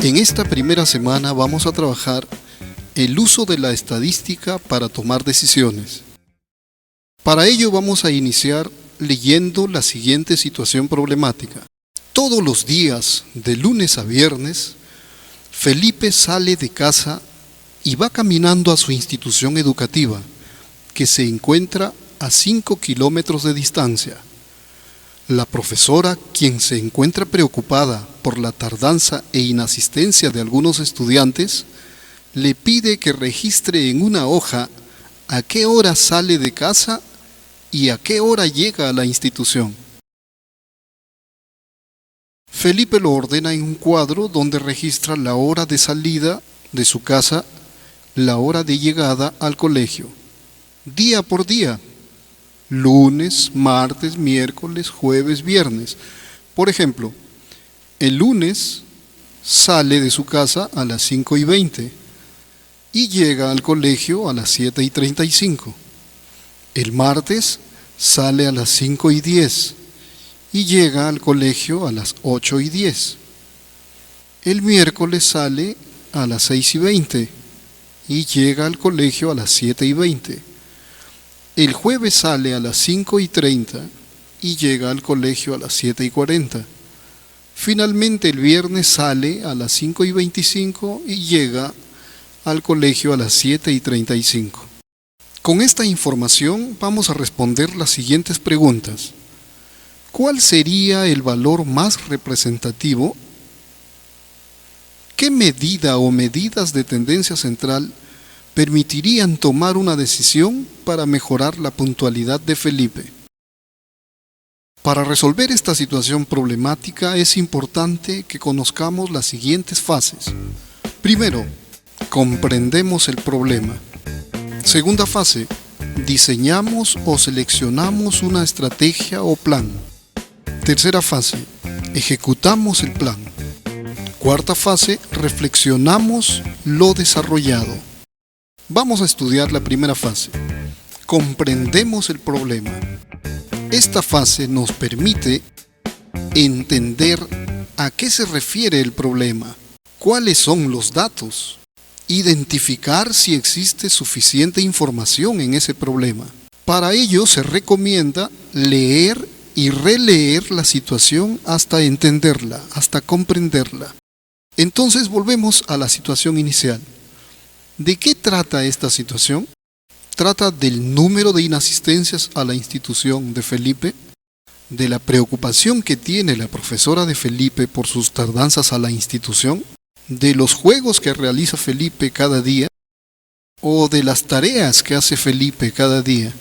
En esta primera semana vamos a trabajar el uso de la estadística para tomar decisiones. Para ello vamos a iniciar leyendo la siguiente situación problemática. Todos los días, de lunes a viernes, Felipe sale de casa y va caminando a su institución educativa, que se encuentra a 5 kilómetros de distancia. La profesora, quien se encuentra preocupada por la tardanza e inasistencia de algunos estudiantes, le pide que registre en una hoja a qué hora sale de casa y a qué hora llega a la institución. Felipe lo ordena en un cuadro donde registra la hora de salida de su casa, la hora de llegada al colegio, día por día. Lunes, martes, miércoles, jueves, viernes. Por ejemplo, el lunes sale de su casa a las 5:20 y llega al colegio a las 7:35. El martes sale a las 5:10 y llega al colegio a las 8:10. El miércoles sale a las 6:20 y llega al colegio a las 7:20. El jueves sale a las 5:30 y llega al colegio a las 7:40. Finalmente el viernes sale a las 5:25 y llega al colegio a las 7:35. Con esta información vamos a responder las siguientes preguntas. ¿Cuál sería el valor más representativo? ¿Qué medida o medidas de tendencia central permitirían tomar una decisión para mejorar la puntualidad de Felipe? Para resolver esta situación problemática es importante que conozcamos las siguientes fases. Primero, comprendemos el problema. Segunda fase, diseñamos o seleccionamos una estrategia o plan. Tercera fase, ejecutamos el plan. Cuarta fase, reflexionamos lo desarrollado. Vamos a estudiar la primera fase. Comprendemos el problema. Esta fase nos permite entender a qué se refiere el problema, cuáles son los datos, identificar si existe suficiente información en ese problema. Para ello se recomienda leer y releer la situación hasta entenderla, hasta comprenderla. Entonces volvemos a la situación inicial. ¿De qué trata esta situación? Trata del número de inasistencias a la institución de Felipe, de la preocupación que tiene la profesora de Felipe por sus tardanzas a la institución, de los juegos que realiza Felipe cada día, o de las tareas que hace Felipe cada día.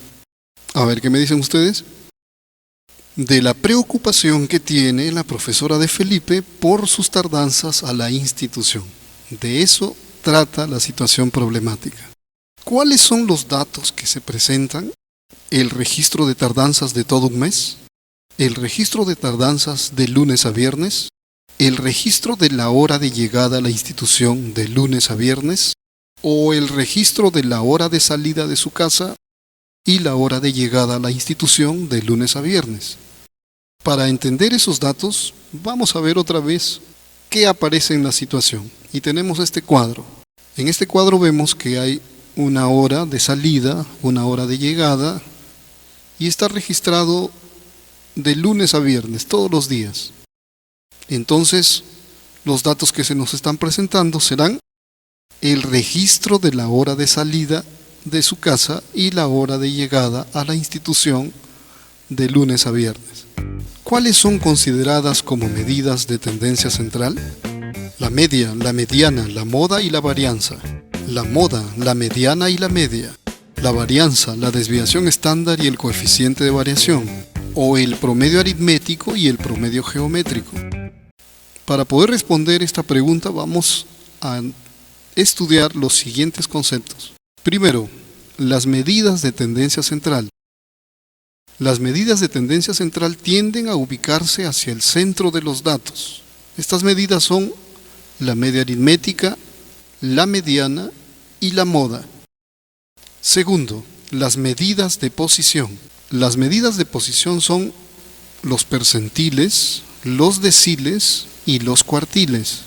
A ver, ¿qué me dicen ustedes? De la preocupación que tiene la profesora de Felipe por sus tardanzas a la institución. De eso trata la situación problemática. ¿Cuáles son los datos que se presentan? El registro de tardanzas de todo un mes, el registro de tardanzas de lunes a viernes, el registro de la hora de llegada a la institución de lunes a viernes, o el registro de la hora de salida de su casa y la hora de llegada a la institución de lunes a viernes. Para entender esos datos, vamos a ver otra vez qué aparece en la situación. Y tenemos este cuadro. En este cuadro vemos que hay una hora de salida, una hora de llegada, y está registrado de lunes a viernes, todos los días. Entonces, los datos que se nos están presentando serán el registro de la hora de salida de su casa y la hora de llegada a la institución de lunes a viernes. ¿Cuáles son consideradas como medidas de tendencia central? La media, la mediana, la moda y la varianza. La moda, la mediana y la media. La varianza, la desviación estándar y el coeficiente de variación. O el promedio aritmético y el promedio geométrico. Para poder responder esta pregunta vamos a estudiar los siguientes conceptos. Primero, las medidas de tendencia central. Las medidas de tendencia central tienden a ubicarse hacia el centro de los datos. Estas medidas son la media aritmética, la mediana y la moda. Segundo, las medidas de posición. Las medidas de posición son los percentiles, los deciles y los cuartiles.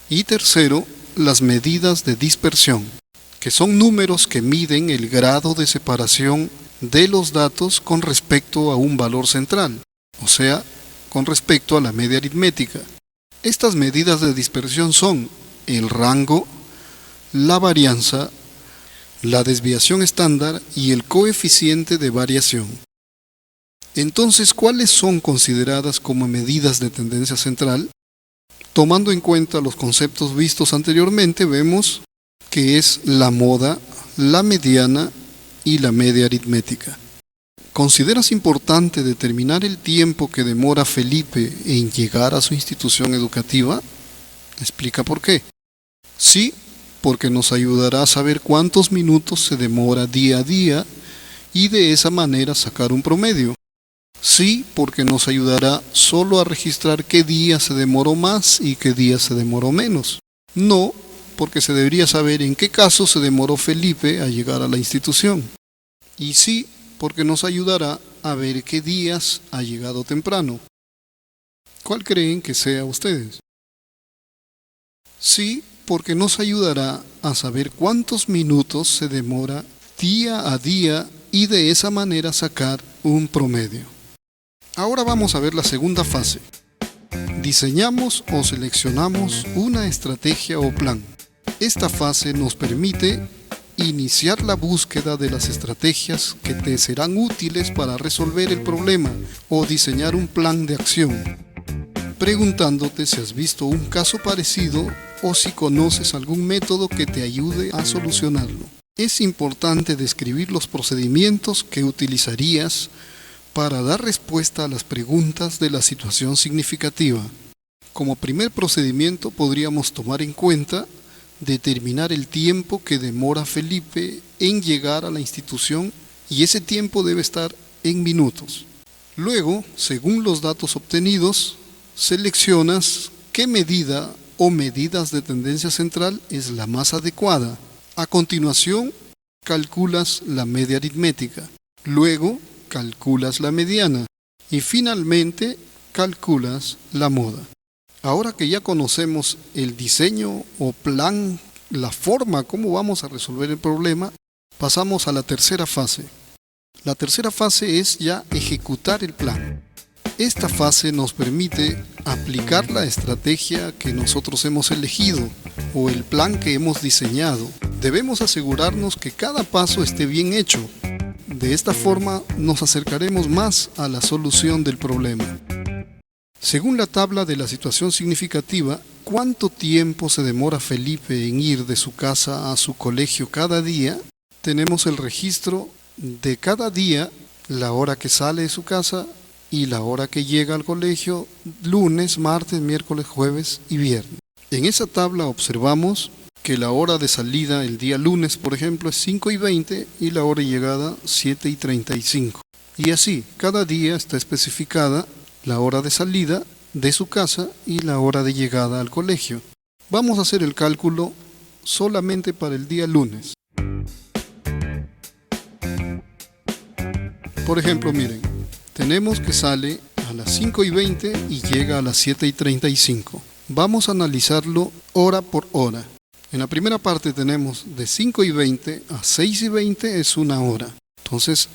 Y tercero, las medidas de dispersión, que son números que miden el grado de separación de los datos con respecto a un valor central, o sea, con respecto a la media aritmética. Estas medidas de dispersión son el rango, la varianza, la desviación estándar y el coeficiente de variación. Entonces, ¿cuáles son consideradas como medidas de tendencia central? Tomando en cuenta los conceptos vistos anteriormente, vemos que es la moda, la mediana y la media aritmética. ¿Consideras importante determinar el tiempo que demora Felipe en llegar a su institución educativa? Explica por qué. Sí, porque nos ayudará a saber cuántos minutos se demora día a día y de esa manera sacar un promedio. Sí, porque nos ayudará solo a registrar qué día se demoró más y qué día se demoró menos. No, porque se debería saber en qué caso se demoró Felipe a llegar a la institución. Y sí, porque nos ayudará a ver qué días ha llegado temprano. ¿Cuál creen que sea ustedes? Sí, porque nos ayudará a saber cuántos minutos se demora día a día y de esa manera sacar un promedio. Ahora vamos a ver la segunda fase. Diseñamos o seleccionamos una estrategia o plan. Esta fase nos permite iniciar la búsqueda de las estrategias que te serán útiles para resolver el problema o diseñar un plan de acción, preguntándote si has visto un caso parecido o si conoces algún método que te ayude a solucionarlo. Es importante describir los procedimientos que utilizarías para dar respuesta a las preguntas de la situación significativa. Como primer procedimiento podríamos tomar en cuenta determinar el tiempo que demora Felipe en llegar a la institución y ese tiempo debe estar en minutos. Luego, según los datos obtenidos, seleccionas qué medida o medidas de tendencia central es la más adecuada. A continuación, calculas la media aritmética. Luego, calculas la mediana. Y finalmente, calculas la moda. Ahora que ya conocemos el diseño o plan, la forma como vamos a resolver el problema, pasamos a la tercera fase. La tercera fase es ya ejecutar el plan. Esta fase nos permite aplicar la estrategia que nosotros hemos elegido o el plan que hemos diseñado. Debemos asegurarnos que cada paso esté bien hecho. De esta forma nos acercaremos más a la solución del problema. Según la tabla de la situación significativa, ¿cuánto tiempo se demora Felipe en ir de su casa a su colegio cada día? Tenemos el registro de cada día, la hora que sale de su casa y la hora que llega al colegio, lunes, martes, miércoles, jueves y viernes. En esa tabla observamos que la hora de salida el día lunes, por ejemplo, es 5:20 y la hora de llegada 7:35. Y así, cada día está especificada la hora de salida de su casa y la hora de llegada al colegio. Vamos a hacer el cálculo solamente para el día lunes. Por ejemplo, miren, tenemos que sale a las 5:20 y llega a las 7:35. Vamos a analizarlo hora por hora. En la primera parte tenemos de 5:20 a 6:20 es una hora. Entonces,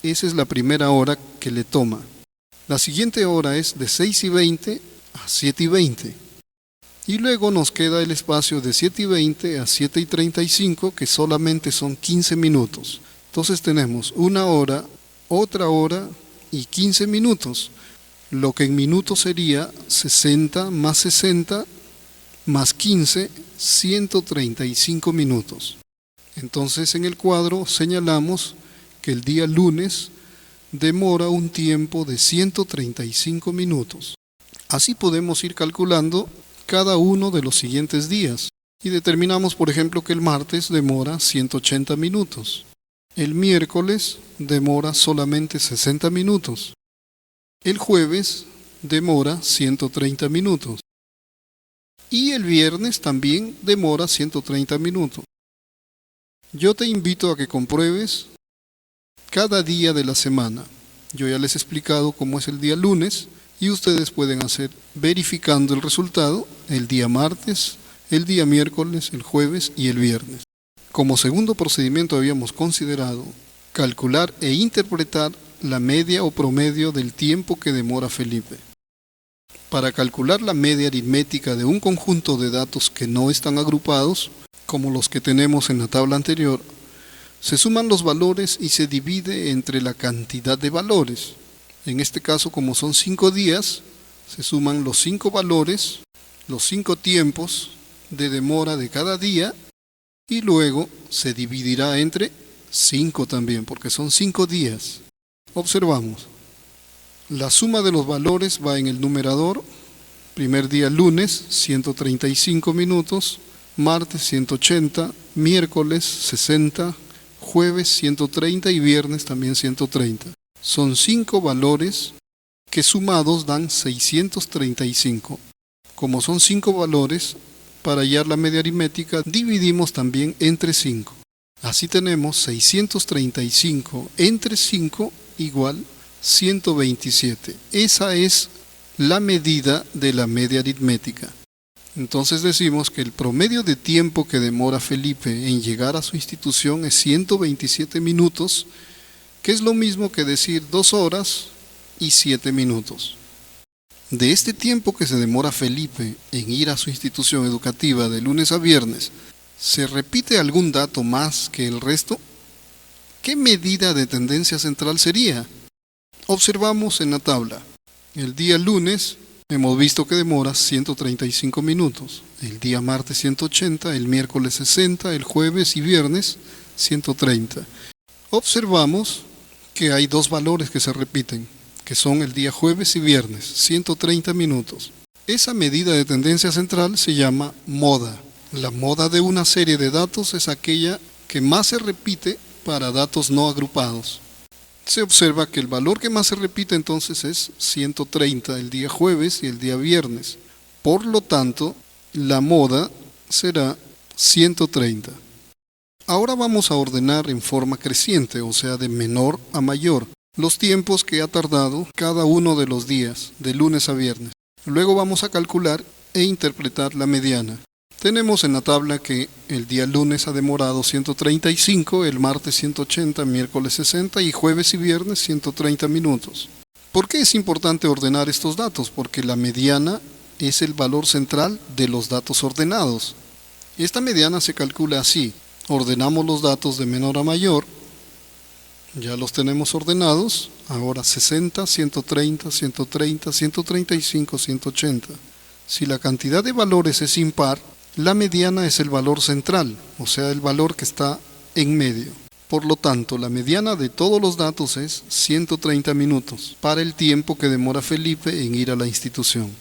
esa es la primera hora que le toma. La siguiente hora es de 6:20 a 7:20. Y luego nos queda el espacio de 7:20 a 7:35, que solamente son 15 minutos. Entonces tenemos una hora, otra hora y 15 minutos. Lo que en minutos sería 60 más 60 más 15, 135 minutos. Entonces en el cuadro señalamos que el día lunes demora un tiempo de 135 minutos. Así podemos ir calculando cada uno de los siguientes días. Y determinamos, por ejemplo, que el martes demora 180 minutos. El miércoles demora solamente 60 minutos. El jueves demora 130 minutos. Y el viernes también demora 130 minutos. Yo te invito a que compruebes cada día de la semana. Yo ya les he explicado cómo es el día lunes y ustedes pueden hacer verificando el resultado el día martes, el día miércoles, el jueves y el viernes. Como segundo procedimiento habíamos considerado calcular e interpretar la media o promedio del tiempo que demora Felipe. Para calcular la media aritmética de un conjunto de datos que no están agrupados, como los que tenemos en la tabla anterior, se suman los valores y se divide entre la cantidad de valores. En este caso, como son 5 días, se suman los 5 valores, los 5 tiempos de demora de cada día y luego se dividirá entre 5 también, porque son 5 días. Observamos. La suma de los valores va en el numerador. Primer día lunes, 135 minutos, martes 180, miércoles 60, jueves 130 y viernes también 130. Son 5 valores que sumados dan 635. Como son 5 valores, para hallar la media aritmética dividimos también entre 5. Así tenemos 635 entre 5 igual 127. Esa es la medida de la media aritmética. Entonces decimos que el promedio de tiempo que demora Felipe en llegar a su institución es 127 minutos, que es lo mismo que decir 2 horas y 7 minutos. De este tiempo que se demora Felipe en ir a su institución educativa de lunes a viernes, ¿se repite algún dato más que el resto? ¿Qué medida de tendencia central sería? Observamos en la tabla. El día lunes hemos visto que demora 135 minutos. El día martes 180, el miércoles 60, el jueves y viernes 130. Observamos que hay 2 valores que se repiten, que son el día jueves y viernes, 130 minutos. Esa medida de tendencia central se llama moda. La moda de una serie de datos es aquella que más se repite para datos no agrupados. Se observa que el valor que más se repite entonces es 130 el día jueves y el día viernes. Por lo tanto, la moda será 130. Ahora vamos a ordenar en forma creciente, o sea, de menor a mayor, los tiempos que ha tardado cada uno de los días, de lunes a viernes. Luego vamos a calcular e interpretar la mediana. Tenemos en la tabla que el día lunes ha demorado 135, el martes 180, miércoles 60 y jueves y viernes 130 minutos. ¿Por qué es importante ordenar estos datos? Porque la mediana es el valor central de los datos ordenados. Esta mediana se calcula así. Ordenamos los datos de menor a mayor. Ya los tenemos ordenados. Ahora 60, 130, 130, 135, 180. Si la cantidad de valores es impar, la mediana es el valor central, o sea, el valor que está en medio. Por lo tanto, la mediana de todos los datos es 130 minutos para el tiempo que demora Felipe en ir a la institución.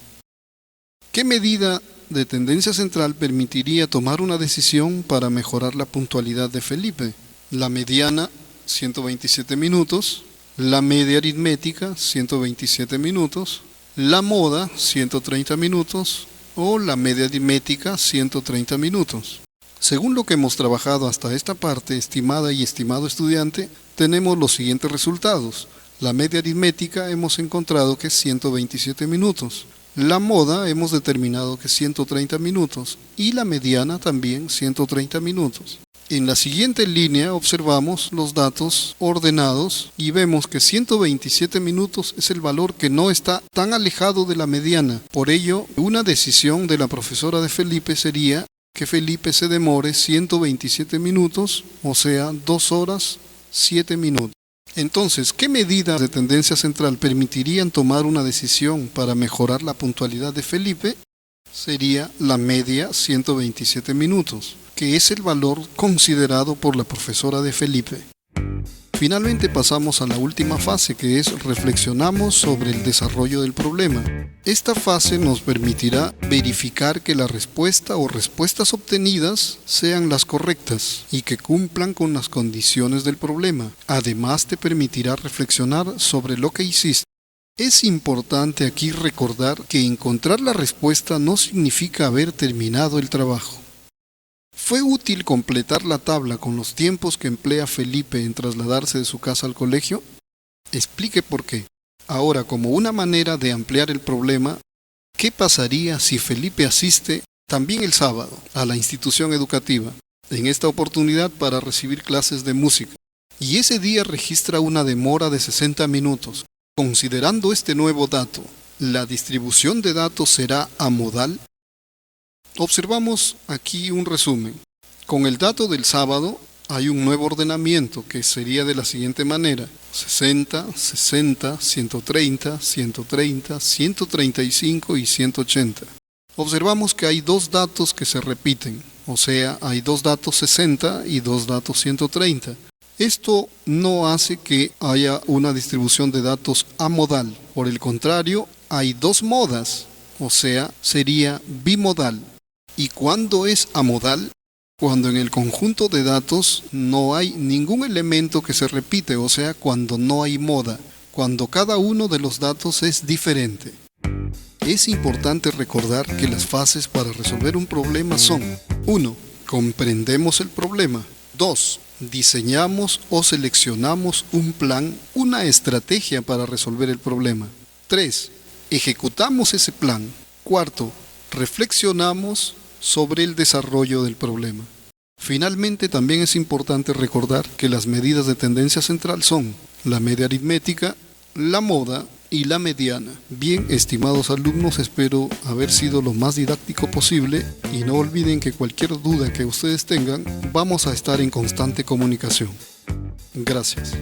¿Qué medida de tendencia central permitiría tomar una decisión para mejorar la puntualidad de Felipe? La mediana, 127 minutos, la media aritmética, 127 minutos, la moda, 130 minutos, o la media aritmética 130 minutos. Según lo que hemos trabajado hasta esta parte, estimada y estimado estudiante, tenemos los siguientes resultados. La media aritmética hemos encontrado que es 127 minutos. La moda hemos determinado que es 130 minutos y la mediana también 130 minutos. En la siguiente línea observamos los datos ordenados y vemos que 127 minutos es el valor que no está tan alejado de la mediana. Por ello, una decisión de la profesora de Felipe sería que Felipe se demore 127 minutos, o sea, 2 horas, 7 minutos. Entonces, ¿qué medidas de tendencia central permitirían tomar una decisión para mejorar la puntualidad de Felipe? Sería la media 127 minutos, que es el valor considerado por la profesora de Felipe. Finalmente pasamos a la última fase, que es reflexionamos sobre el desarrollo del problema. Esta fase nos permitirá verificar que la respuesta o respuestas obtenidas sean las correctas y que cumplan con las condiciones del problema. Además, te permitirá reflexionar sobre lo que hiciste. Es importante aquí recordar que encontrar la respuesta no significa haber terminado el trabajo. ¿Fue útil completar la tabla con los tiempos que emplea Felipe en trasladarse de su casa al colegio? Explique por qué. Ahora, como una manera de ampliar el problema, ¿qué pasaría si Felipe asiste también el sábado a la institución educativa, en esta oportunidad para recibir clases de música, y ese día registra una demora de 60 minutos? Considerando este nuevo dato, ¿la distribución de datos será amodal? Observamos aquí un resumen. Con el dato del sábado hay un nuevo ordenamiento que sería de la siguiente manera: 60, 60, 130, 130, 135 y 180. Observamos que hay dos datos que se repiten, o sea, hay dos datos 60 y dos datos 130. Esto no hace que haya una distribución de datos amodal. Por el contrario, hay dos modas, o sea, sería bimodal. ¿Y cuándo es amodal? Cuando en el conjunto de datos no hay ningún elemento que se repite, o sea, cuando no hay moda, cuando cada uno de los datos es diferente. Es importante recordar que las fases para resolver un problema son: 1. Comprendemos el problema. 2. Diseñamos o seleccionamos un plan, una estrategia para resolver el problema. 3. Ejecutamos ese plan. 4. Reflexionamos sobre el desarrollo del problema. Finalmente, también es importante recordar que las medidas de tendencia central son la media aritmética, la moda y la mediana. Bien, estimados alumnos, espero haber sido lo más didáctico posible y no olviden que cualquier duda que ustedes tengan, vamos a estar en constante comunicación. Gracias.